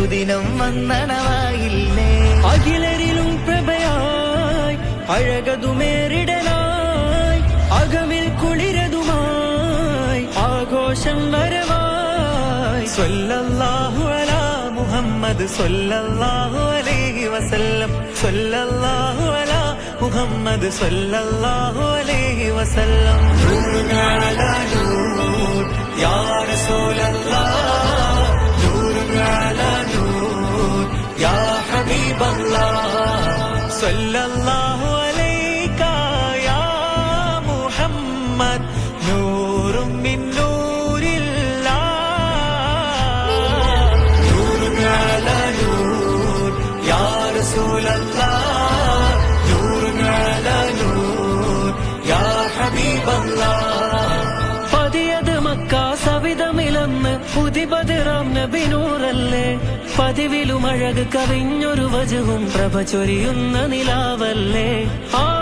സുദിനം വന്നണവായില്ലേ. അഖിലരിലും പ്രഭയായി അഴകതുമേറിടലായി അകമിൽ കുളിരതുമായി ആഘോഷം വരവായി. സ്വല്ലല്ലാഹു അലാ മുഹമ്മദ് സ്വല്ലല്ലാഹു അലൈഹി വസല്ലം. സ്വല്ലല്ലാഹു അലാ മുഹമ്മദ് സ്വല്ലല്ലാഹു അലൈഹി വസല്ലം. നൂറുൻ അലാ നൂർ യാ റസൂലല്ലാഹ്. നൂറുൻ അലാ നൂർ യാ ഹബീബല്ലാഹ്. സ്വല്ലല്ലാഹു അലൈക യാ മുഹമ്മദ് നൂറും മിൻ നൂരില്ലാഹ്. നൂറുൻ അലാ നൂർ യാ റസൂലല്ലാഹ്. നൂറുൻ അലാ നൂർ യാ ഹബീബല്ലാഹ്. പതിയത് മക്ക സവിധമിലന്ന് പുതിപതിറാം നബി നൂറല്ലേ. പതിവിലും അഴക് കവിഞ്ഞൊരു വജുവും പ്രഭ ചൊരിയുന്ന നിലാവല്ലേ. ആ